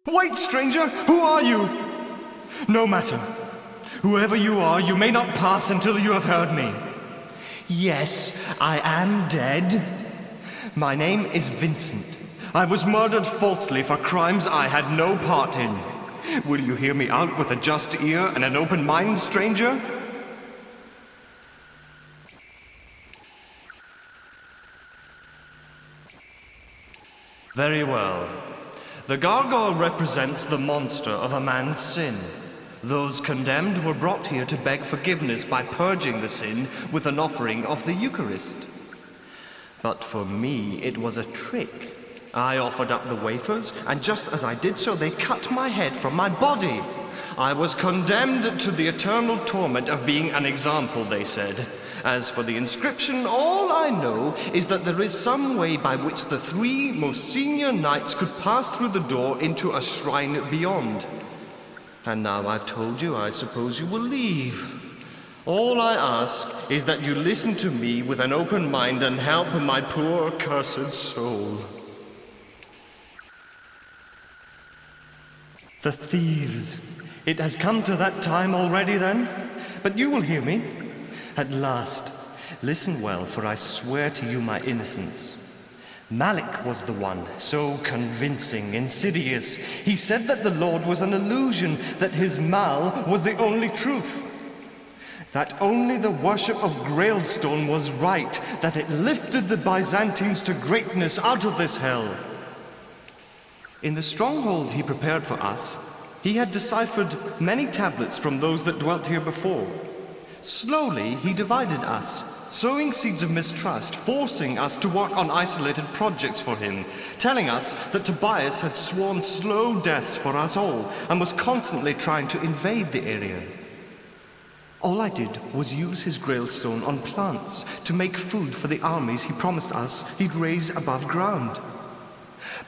Wait, stranger! Who are you? No matter. Whoever you are, you may not pass until you have heard me. Yes, I am dead. My name is Vincent. I was murdered falsely for crimes I had no part in. Will you hear me out with a just ear and an open mind, stranger? Very well. The gargoyle represents the monster of a man's sin. Those condemned were brought here to beg forgiveness by purging the sin with an offering of the Eucharist. But for me, it was a trick. I offered up the wafers, and just as I did so, they cut my head from my body. I was condemned to the eternal torment of being an example, they said. As for the inscription, all I know is that there is some way by which the three most senior knights could pass through the door into a shrine beyond. And now I've told you, I suppose you will leave. All I ask is that you listen to me with an open mind and help my poor cursed soul. The thieves. It has come to that time already then? But you will hear me. At last. Listen well, for I swear to you my innocence. Malik was the one, so convincing, insidious. He said that the Lord was an illusion, that his Mal was the only truth. That only the worship of Grailstone was right, that it lifted the Byzantines to greatness out of this hell. In the stronghold he prepared for us, he had deciphered many tablets from those that dwelt here before. Slowly he divided us, sowing seeds of mistrust, forcing us to work on isolated projects for him, telling us that Tobias had sworn slow deaths for us all and was constantly trying to invade the area. All I did was use his Grailstone on plants to make food for the armies he promised us he'd raise above ground.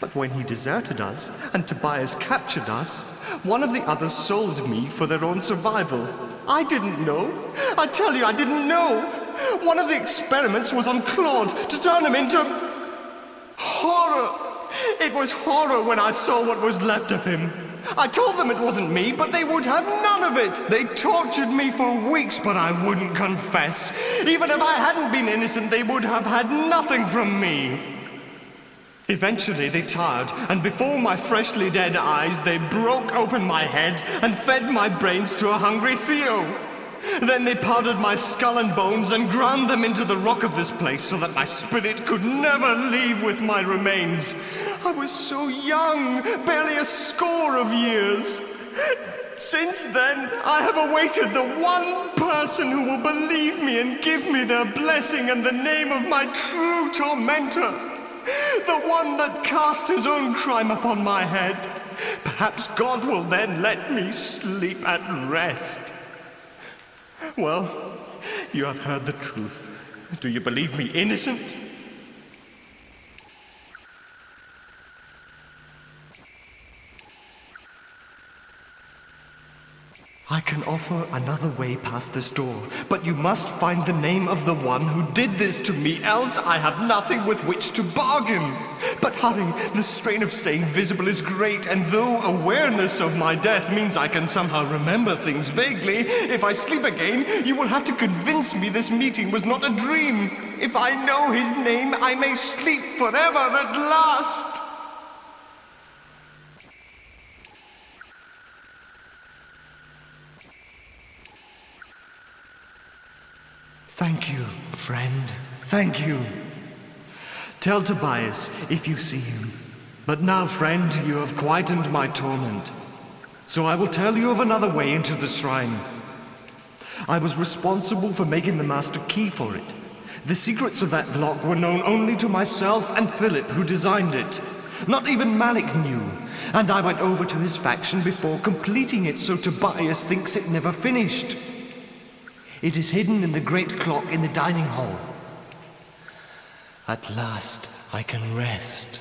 But when he deserted us and Tobias captured us, one of the others sold me for their own survival. I didn't know. I tell you, I didn't know. One of the experiments was on Claude to turn him into horror. It was horror when I saw what was left of him. I told them it wasn't me, but they would have none of it. They tortured me for weeks, but I wouldn't confess. Even if I hadn't been innocent, they would have had nothing from me. Eventually they tired, and before my freshly dead eyes, they broke open my head and fed my brains to a hungry Theo. Then they powdered my skull and bones and ground them into the rock of this place so that my spirit could never leave with my remains. I was so young, barely a score of years. Since then, I have awaited the one person who will believe me and give me their blessing and the name of my true tormentor. The one that cast his own crime upon my head. Perhaps God will then let me sleep at rest. Well, you have heard the truth. Do you believe me innocent? I can offer another way past this door, but you must find the name of the one who did this to me, else I have nothing with which to bargain. But hurry, the strain of staying visible is great, and though awareness of my death means I can somehow remember things vaguely, if I sleep again, you will have to convince me this meeting was not a dream. If I know his name, I may sleep forever at last. Thank you, friend. Thank you. Tell Tobias if you see him. But now, friend, you have quietened my torment. So I will tell you of another way into the shrine. I was responsible for making the master key for it. The secrets of that lock were known only to myself and Philip, who designed it. Not even Malik knew, and I went over to his faction before completing it so Tobias thinks it never finished. It is hidden in the great clock in the dining hall. At last, I can rest.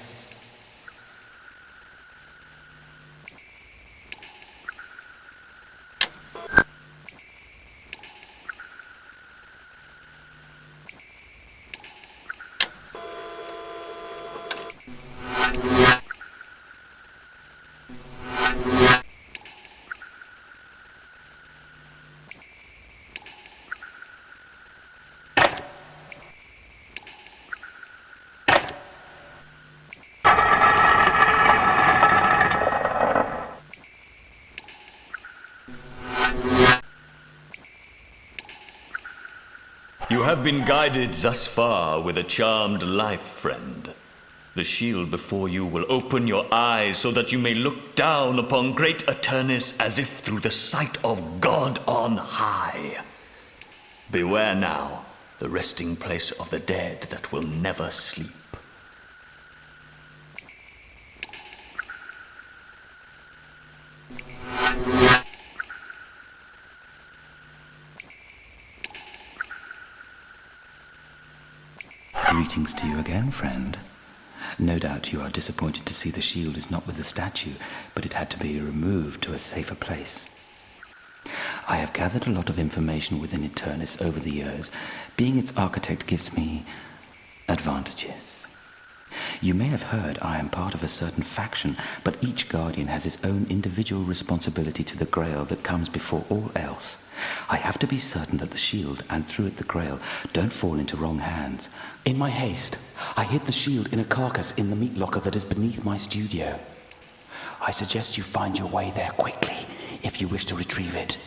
You have been guided thus far with a charmed life, friend. The shield before you will open your eyes so that you may look down upon great Eternus as if through the sight of God on high. Beware now, the resting place of the dead that will never sleep. Greetings to you again, friend. No doubt you are disappointed to see the shield is not with the statue, but it had to be removed to a safer place. I have gathered a lot of information within Eternus over the years. Being its architect gives me advantages. You may have heard I am part of a certain faction, but each guardian has his own individual responsibility to the Grail that comes before all else. I have to be certain that the shield, and through it the Grail, don't fall into wrong hands. In my haste, I hid the shield in a carcass in the meat locker that is beneath my studio. I suggest you find your way there quickly if you wish to retrieve it.